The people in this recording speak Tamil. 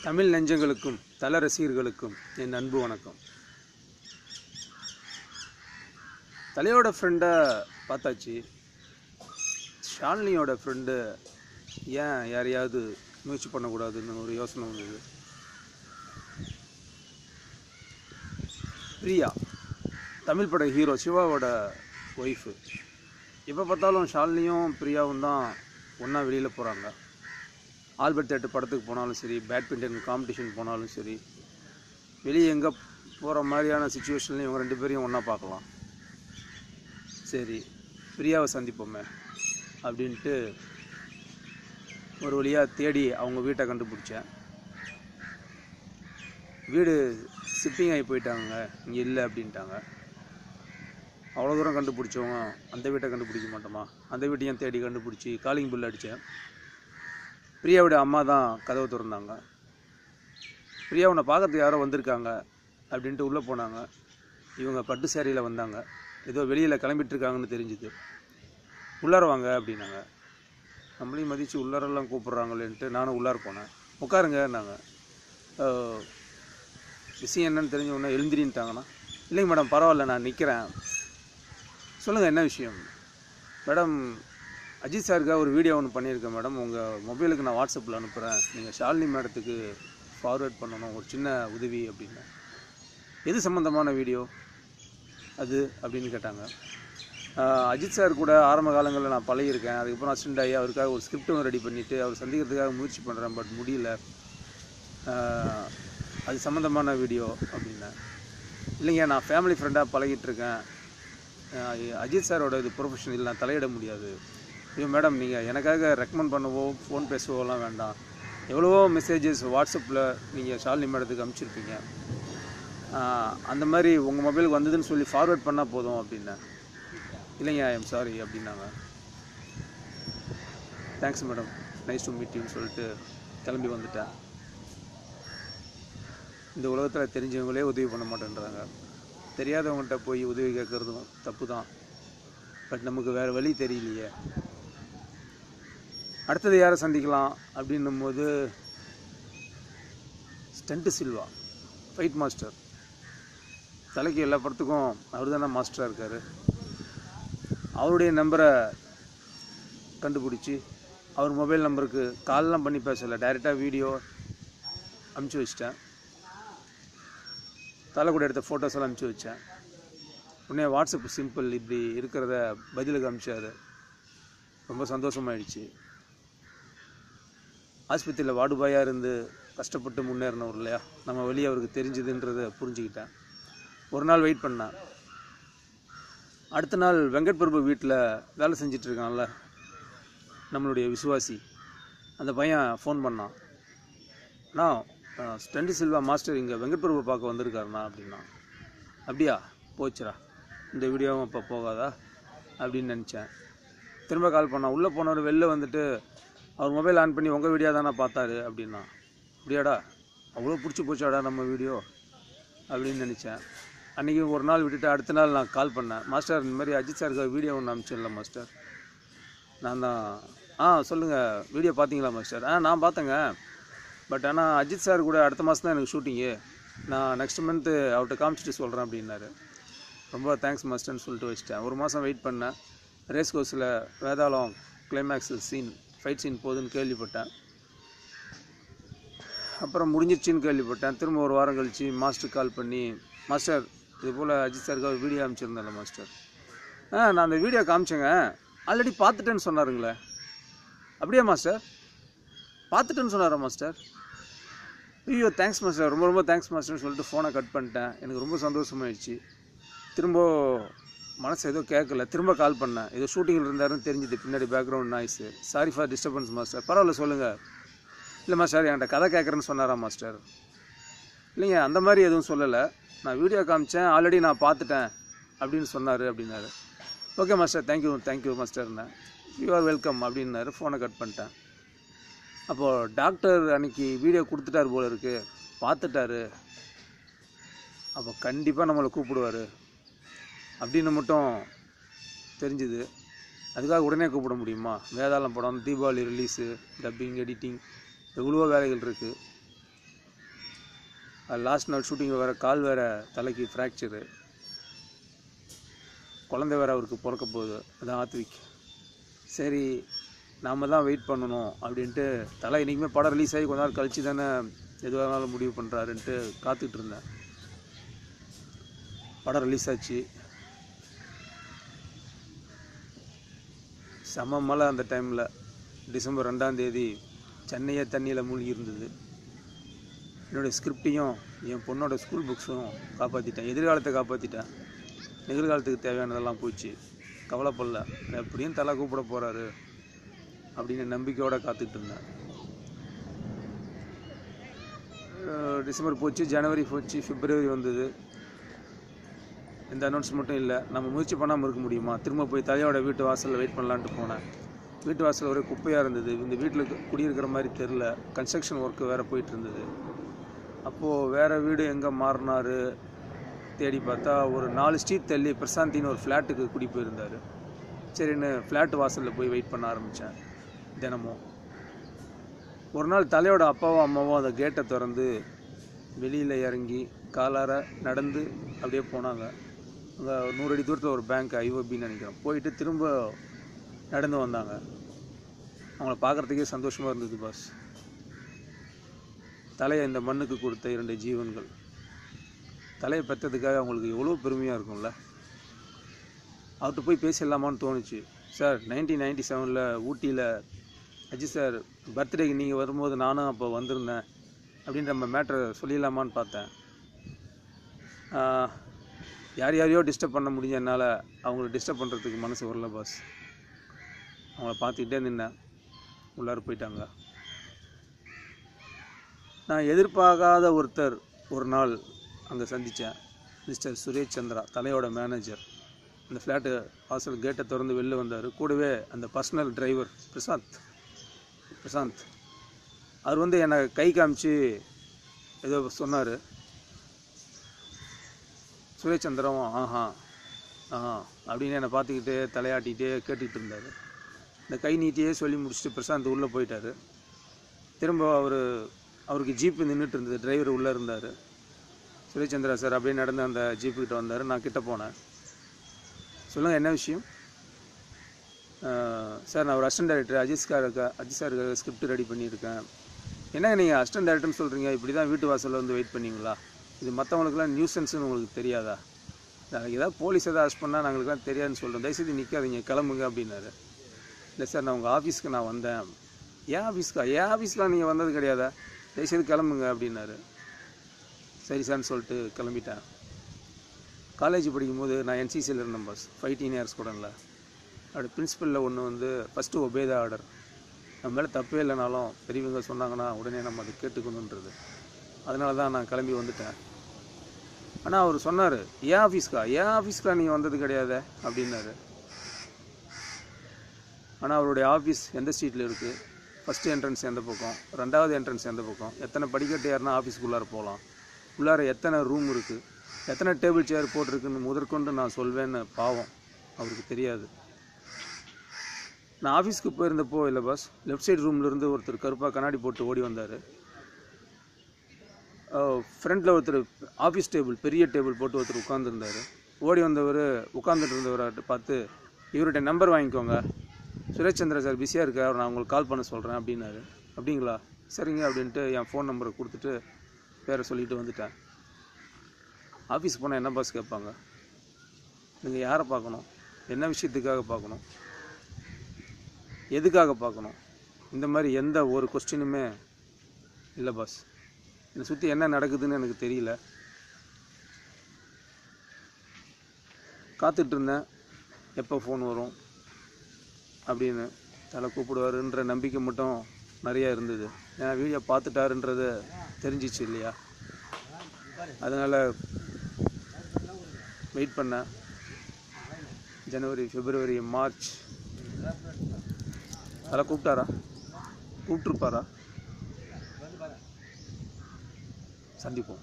தமிழ் நெஞ்சங்களுக்கும் தல ரசிகர்களுக்கும் என் அன்பு வணக்கம். தலையோட ஃப்ரெண்டை பார்த்தாச்சு. ஷாலினியோட ஃப்ரெண்டு ஏன் யாரையாவது முயற்சி பண்ணக்கூடாதுன்னு ஒரு யோசனை வந்தது. பிரியா தமிழ் பட ஹீரோ சிவாவோட ஒய்ஃபு. எப்போ பார்த்தாலும் ஷாலினியும் பிரியாவும் தான் ஒன்றா வெளியில் போகிறாங்க. ஆல்பர்ட் தேட்டர் படத்துக்கு போனாலும் சரி, பேட்மிண்டன் காம்படிஷன் போனாலும் சரி, வெளியே எங்கே போகிற மாதிரியான சுச்சுவேஷன்லையும் இவங்க ரெண்டு பேரையும் ஒன்றா பார்க்கலாம். சரி, பிரியாவை சந்திப்போமே அப்படின்ட்டு ஒரு வழியாக தேடி அவங்க வீட்டை கண்டுபிடிச்சேன். வீடு ஷிஃப்டிங் ஆகி போயிட்டாங்க, இங்கே இல்லை அப்படின்ட்டாங்க. அவ்வளோ தூரம் கண்டுபிடிச்சவங்க அந்த வீட்டை கண்டுபிடிக்க மாட்டோமா? அந்த வீட்டையும் தேடி கண்டுபிடிச்சி காலிங் பில் அடித்தேன். பிரியாவோட அம்மா தான் கதவை திறந்தாங்க. பிரியா உன்னை பார்க்கறதுக்கு யாரோ வந்திருக்காங்க அப்படின்ட்டு உள்ளே போனாங்க. இவங்க பட்டு சேரியில் வந்தாங்க. ஏதோ வெளியில் கிளம்பிட்டுருக்காங்கன்னு தெரிஞ்சுது. உள்ளார வாங்க அப்படின்னாங்க. நம்மளையும் மதித்து உள்ளாரெல்லாம் கூப்பிட்றாங்களேன்ட்டு நானும் உள்ளார போனேன். உட்காருங்கன்னாங்க. விஷயம் என்னன்னு தெரிஞ்ச உடனே எழுந்திரின்ட்டாங்கன்னா, இல்லைங்க மேடம் பரவாயில்ல நான் நிற்கிறேன். சொல்லுங்கள் என்ன விஷயம்? மேடம், அஜித் சாருக்காக ஒரு வீடியோ ஒன்று பண்ணியிருக்கேன் மேடம். உங்கள் மொபைலுக்கு நான் வாட்ஸ்அப்பில் அனுப்புகிறேன். நீங்கள் ஷாலினி மேடத்துக்கு ஃபார்வேர்ட் பண்ணணும், ஒரு சின்ன உதவி அப்படின்னு. எது சம்மந்தமான வீடியோ அது அப்படின்னு கேட்டாங்க. அஜித் சார் கூட ஆரம்ப காலங்களில் நான் பழகியிருக்கேன். அதுக்கப்புறம் அசிஸ்டண்ட் ஆகி அவருக்காக ஒரு ஸ்கிரிப்ட் ஒன்று ரெடி பண்ணிவிட்டு அவர் சந்திக்கிறதுக்காக முயற்சி பண்ணுறேன், பட் முடியல. அது சம்மந்தமான வீடியோ அப்படின்னேன். இல்லைங்க, நான் ஃபேமிலி ஃப்ரெண்டாக பழகிட்டுருக்கேன். அஜித் சாரோட இது ப்ரொஃபஷனல், நான் தலையிட முடியாது. ஐயோ மேடம், நீங்கள் எனக்காக ரெக்கமெண்ட் பண்ணவோ ஃபோன் பேசுவோலாம் வேண்டாம். எவ்வளவோ மெசேஜஸ் வாட்ஸ்அப்பில் நீங்கள் ஷாலினி மேடத்துக்கு அனுப்பிச்சிருப்பீங்க. அந்த மாதிரி உங்கள் மொபைலுக்கு வந்ததுன்னு சொல்லி ஃபார்வேர்ட் பண்ணால் போதும் அப்படின்னேன். இல்லைங்க ஐ எம் சாரி அப்படின்னாங்க. Thanks madam, nice to meet யூன்னு சொல்லிட்டு கிளம்பி வந்துட்டேன். இந்த உலகத்தில் தெரிஞ்சவங்களே உதவி பண்ண மாட்டேன்றாங்க. தெரியாதவங்கள்ட்ட போய் உதவி கேட்குறதும் தப்பு தான். பட் நமக்கு வேறு வழி தெரியலையே. அடுத்தது யாரை சந்திக்கலாம் அப்படின்னும் போது, ஸ்டண்ட் சில்வா ஃபைட் மாஸ்டர். தலைக்கு எல்லா படத்துக்கும் அவர் தானே மாஸ்டராக இருக்கார். அவருடைய நம்பரை கண்டுபிடிச்சி அவர் மொபைல் நம்பருக்கு கால்லாம் பண்ணி பேசலை, டைரெக்டாக வீடியோ அனுப்பிச்சி வச்சிட்டேன். தலை கூட எடுத்த ஃபோட்டோஸ் எல்லாம் அனுப்பிச்சி வச்சேன். உடனே வாட்ஸ்அப் சிம்பிள் இப்படி இருக்கிறத பதிலுக்கு அனுப்பிச்சார். ரொம்ப சந்தோஷமாயிடுச்சு. ஆஸ்பத்திரியில் வார்டுபாயாக இருந்து கஷ்டப்பட்டு முன்னேறினவர் இல்லையா, நம்ம வழி அவருக்கு தெரிஞ்சுதுன்றதை புரிஞ்சுக்கிட்டேன். ஒரு நாள் வெயிட் பண்ணேன். அடுத்த நாள் வெங்கட் பிரபு வீட்டில் வேலை செஞ்சிட்ருக்கான்ல நம்மளுடைய விசுவாசி, அந்த பையன் ஃபோன் பண்ணான். நான் ஸ்டண்ட் சில்வா மாஸ்டர் இங்கே வெங்கட் பிரபு பார்க்க வந்திருக்காருண்ணா அப்படின்னா. அப்படியா, போச்சுரா, இந்த வீடியோவும் இப்போ போகாதா அப்படின்னு நினச்சேன். திரும்ப கால் பண்ணான். உள்ளே போனவர் வெளில வந்துட்டு அவர் மொபைல் ஆன் பண்ணி உங்கள் வீடியோ தானே பார்த்தாரு அப்படின்னா. அப்படியாடா, அவ்வளோ பிடிச்சி போச்சாடா நம்ம வீடியோ அப்படின்னு நினச்சேன். அன்றைக்கி ஒரு நாள் விட்டுட்டு அடுத்த நாள் நான் கால் பண்ணேன். மாஸ்டர், இந்த மாதிரி அஜித் சாருக்கு வீடியோ ஒன்று அனுப்பிச்சிடல மாஸ்டர். நான் தான் சொல்லுங்கள், வீடியோ பார்த்தீங்களா மாஸ்டர்? நான் பார்த்தேங்க. பட் ஆனால் அஜித் சார் கூட அடுத்த மாதம் தான் எனக்கு ஷூட்டிங்கு. நான் நெக்ஸ்ட் மந்த்து அவர்கிட்ட காமிச்சிட்டு சொல்கிறேன் அப்படின்னாரு. ரொம்ப தேங்க்ஸ் மாஸ்டர்னு சொல்லிட்டு வச்சிட்டேன். ஒரு மாதம் வெயிட் பண்ணேன். ரேஸ் கோர்ஸில் வேதாளம் கிளைமேக்ஸ் சீன், ஃபைட் சீன் போகுதுன்னு கேள்விப்பட்டேன். அப்புறம் முடிஞ்சிடுச்சின்னு கேள்விப்பட்டேன். திரும்ப ஒரு வாரம் கழித்து மாஸ்டருக்கு கால் பண்ணி, மாஸ்டர் இது போல் அஜித் சாருக்கு ஒரு வீடியோ அனுப்பிச்சிருந்தேன்ல மாஸ்டர். நான் அந்த வீடியோ காமிச்சேங்க, ஆல்ரெடி பார்த்துட்டேன்னு சொன்னாருங்களே. அப்படியே மாஸ்டர், பார்த்துட்டேன்னு சொன்னாரா மாஸ்டர்? ஐயோ தேங்க்ஸ் மாஸ்டர், ரொம்ப ரொம்ப தேங்க்ஸ் மாஸ்டர்னு சொல்லிட்டு ஃபோனை கட் பண்ணிட்டேன். எனக்கு ரொம்ப சந்தோஷமாயிடுச்சு. திரும்ப மனசு ஏதோ கேட்கல. திரும்ப கால் பண்ணேன். ஏதோ ஷூட்டிங்கில் இருந்தாருன்னு தெரிஞ்சுது, பின்னாடி background noise. Sorry for disturbance master. பரவாயில்ல சொல்லுங்கள். இல்லை மாஸ்டர், என்கிட்ட கதை கேட்குறேன்னு சொன்னாரா மாஸ்டர்? இல்லைங்க, அந்த மாதிரி எதுவும் சொல்லலை. நான் வீடியோ காமிச்சேன், ஆல்ரெடி நான் பார்த்துட்டேன் அப்படின்னு சொன்னார் அப்படின்னாரு. ஓகே மாஸ்டர், தேங்க்யூ மாஸ்டர்னேன். யூ ஆர் வெல்கம் அப்படின்னாரு. ஃபோனை கட் பண்ணிட்டேன். அப்போது டாக்டர் அன்றைக்கி வீடியோ கொடுத்துட்டார் போல இருக்குது, பார்த்துட்டாரு. அப்போ கண்டிப்பாக நம்மளை கூப்பிடுவார் அப்படின்னு மட்டும் தெரிஞ்சுது. அதுக்காக உடனே கூப்பிட முடியுமா? வேதாளம் படம் தீபாவளி ரிலீஸு, டப்பிங், எடிட்டிங், எவ்வளவோ வேலைகள் இருக்குது. லாஸ்ட் நாள் ஷூட்டிங்கில் வேறு கால் வேறு தலைக்கு ஃப்ராக்சரு, குழந்தை வேறு அவருக்கு பிறக்க போகுது. அதான் ஆத்விக். சரி நாம் தான் வெயிட் பண்ணணும் அப்படின்ட்டு தலை இன்றைக்குமே படம் ரிலீஸ் ஆகி கொஞ்ச நாள் கழித்து தானே எதுவாக இருந்தாலும் முடிவு பண்ணுறாருன்ட்டு காத்துக்கிட்டு இருந்தேன். படம் ரிலீஸ் ஆச்சு. செம மழை அந்த டைமில். டிசம்பர் 2ஆம் தேதி சென்னையே தண்ணியில் மூழ்கி இருந்தது. என்னுடைய ஸ்கிரிப்டையும் என் பொண்ணோட ஸ்கூல் புக்ஸும் காப்பாற்றிட்டேன். எதிர்காலத்தை காப்பாற்றிட்டேன். நிகழ்காலத்துக்கு தேவையானதெல்லாம் போச்சு. கவலைப்படல. எப்படியும் தலை கூப்பிட போகிறாரு அப்படின்னு நம்பிக்கையோடு காத்துக்கிட்டு இருந்தேன். டிசம்பர் போச்சு, ஜனவரி போச்சு, பிப்ரவரி வந்தது. எந்த அனௌன்ஸ்மெண்ட்டும் இல்லை. நம்ம முயற்சி பண்ணாமல் இருக்க முடியுமா? திரும்ப போய் தலையோட வீட்டு வாசலில் வெயிட் பண்ணலான்ட்டு போனேன். வீட்டு வாசல் ஒரே குப்பையாக இருந்தது. இந்த வீட்டில் குடியிருக்கிற மாதிரி தெரில. கன்ஸ்ட்ரக்ஷன் ஒர்க்கு வேறு போயிட்டு இருந்தது. அப்போது வேறு வீடு எங்கே மாறினார் தேடி பார்த்தா ஒரு 4 ஸ்ட்ரீட் தள்ளி பிரசாந்தின்னு ஒரு ஃப்ளாட்டுக்கு குடி போயிருந்தார். சரின்னு ஃப்ளாட்டு வாசலில் போய் வெயிட் பண்ண ஆரம்பித்தேன். தினமும் ஒரு நாள் தலையோட அப்பாவும் அம்மாவும் அந்த கேட்டை திறந்து வெளியில் இறங்கி காலார நடந்து அப்படியே போனாங்க. அங்கே 100 அடி தூரத்தில் ஒரு பேங்க், ஐஓபின்னு நினைக்கிறேன். போயிட்டு திரும்ப நடந்து வந்தாங்க. அவங்கள பார்க்குறதுக்கே சந்தோஷமாக இருந்தது பாஸ். தலையை இந்த மண்ணுக்கு கொடுத்த 2 ஜீவன்கள். தலையை பெற்றதுக்காக அவங்களுக்கு எவ்வளோ பெருமையாக இருக்கும்ல. அவர்கிட்ட போய் பேசிடலாமான்னு தோணுச்சு. சார் 1997 ஊட்டியில் அஜித் சார் பர்த்டேக்கு நீங்கள் வரும்போது நானும் அப்போ வந்திருந்தேன் அப்படின்ற நம்ம மேட்ரை சொல்லிடலாமான்னு பார்த்தேன். யாரையோ டிஸ்டர்ப் பண்ண முடிஞ்ச என்னால் அவங்கள டிஸ்டர்ப் பண்ணுறதுக்கு மனசு வரல பாஸ். அவங்கள பார்த்துக்கிட்டே நின்னேன். உள்ளார போயிட்டாங்க. நான் எதிர்பார்க்காத ஒருத்தர் ஒரு நாள் அங்கே சந்தித்தேன். மிஸ்டர் சுரேஷ் சந்திரா, தலையோட மேனேஜர். அந்த ஃப்ளாட்டு வாசல் கேட்டை திறந்து வெளில வந்தார். கூடவே அந்த பர்சனல் டிரைவர் பிரசாந்த். அவர் என்னை கை காமிச்சு ஏதோ சொன்னார். சுரேஷ் சந்திராவும் ஆஹா அப்படின்னு என்னை பார்த்துக்கிட்டே தலையாட்டிகிட்டே கேட்டுக்கிட்டு இருந்தார். இந்த கை நீட்டியே சொல்லி முடிச்சுட்டு பிரசாந்த் உள்ளே போயிட்டார். திரும்ப அவருக்கு ஜீப்பு நின்றுட்டு இருந்தது. டிரைவர் உள்ளே இருந்தார். சுரேஷ் சந்திரா சார் அப்படியே நடந்து அந்த ஜீப்புக்கிட்ட வந்தார். நான் கிட்ட போனேன். சொல்லுங்கள், என்ன விஷயம்? சார், நான் ஒரு அசிஸ்டன்ட் டைரக்டர் அஜித் சாருக்கு ஸ்கிரிப்ட் ரெடி பண்ணியிருக்கேன். என்னங்க நீங்கள் அசிஸ்டன்ட் டைரக்டர்னு சொல்கிறீங்க? இப்படி தான் வீட்டு வாசலில் வந்து வெயிட் பண்ணிங்களா? இது மற்றவங்களுக்குலாம் நியூசன்ஸ்னு உங்களுக்கு தெரியாதா? நாளைக்கு ஏதாவது போலீஸ் எதாவது அரெஸ்ட் பண்ணால் நாங்களுக்குலாம் தெரியாதுன்னு சொல்கிறோம். தயவுசெய்து நிற்காதீங்க, கிளம்புங்க அப்படின்னாரு. இல்லை சார், நான் உங்கள் ஆஃபீஸ்க்கு நான் வந்தேன். என் ஆஃபீஸ்லாம் நீங்கள் வந்தது கிடையாதா? தயவுசெய்து கிளம்புங்க அப்படின்னாரு. சரி சார்னு சொல்லிட்டு கிளம்பிட்டேன். காலேஜ் படிக்கும்போது நான் என்சிசியில் இருந்தேன் பாஸ். 15 இயர்ஸ் கூடல. அப்படி பிரின்சிபலில் ஒன்று ஃபஸ்ட்டு ஒபே த ஆர்டர். நம்ம மேலே தப்பே இல்லைனாலும் பெரியவங்க சொன்னாங்கன்னா உடனே நம்ம அதை கேட்டுக்கணுன்றது. அதனால தான் நான் கிளம்பி வந்துட்டேன். ஆனால் அவர் சொன்னார், என் ஆஃபீஸ்க்கா நீங்கள் வந்தது கிடையாது அப்படின்னாரு. ஆனால் அவருடைய ஆஃபீஸ் எந்த ஸ்ட்ரீட்டில் இருக்குது, ஃபஸ்ட்டு என்ட்ரன்ஸ் எந்த பக்கம், 2வது என்ட்ரன்ஸ் எந்த பக்கம், எத்தனை படிக்கட்டு ஏறினா ஆஃபீஸ்க்குள்ளார போகலாம், உள்ளார எத்தனை ரூம் இருக்குது, எத்தனை டேபிள் சேர் போட்டிருக்குன்னு முதற்கொண்டு நான் சொல்வேன்னு பாவம் அவருக்கு தெரியாது. நான் ஆஃபீஸ்க்கு போயிருந்தப்போ இல்லை பாஸ், லெஃப்ட் சைடு ரூம்லேருந்து ஒருத்தர் கருப்பாக கண்ணாடி போட்டு ஓடி வந்தார். ஃப்ரண்ட்டில் ஒருத்தர் ஆஃபீஸ் டேபிள், பெரிய டேபிள் போட்டு ஒருத்தர் உட்காந்துருந்தார். ஓடி வந்தவர் உட்காந்துட்டு இருந்தவரை பார்த்து, இவர்கிட்ட நம்பர் வாங்கிக்கோங்க, சுரேஷ் சந்திரா சார் பிஸியாக இருக்கார், நான் உங்களுக்கு கால் பண்ண சொல்கிறேன் அப்படின்னாரு. அப்படிங்களா, சரிங்க அப்படின்ட்டு என் ஃபோன் நம்பரை கொடுத்துட்டு பேரை சொல்லிட்டு வந்துட்டேன். ஆஃபீஸ் போனால் என்ன பாஸ் கேட்பாங்க? நீங்கள் யாரை பார்க்கணும், என்ன விஷயத்துக்காக பார்க்கணும், எதுக்காக பார்க்கணும், இந்த மாதிரி எந்த ஒரு கொஸ்டினுமே இல்லை பாஸ். என்னை சுற்றி என்ன நடக்குதுன்னு எனக்கு தெரியல. காத்துட்ருந்தேன் எப்போ ஃபோன் வரும் அப்படின்னு. தலை கூப்பிடுவாருன்ற நம்பிக்கை மட்டும் நிறையா இருந்தது. ஏன்னா வீடியோ பார்த்துட்டாருன்றத தெரிஞ்சிச்சு இல்லையா, அதனால் வெயிட் பண்ணேன். ஜனவரி, பிப்ரவரி, மார்ச். தலை கூப்பிட்டுருப்பாரா? சந்திப்போம்.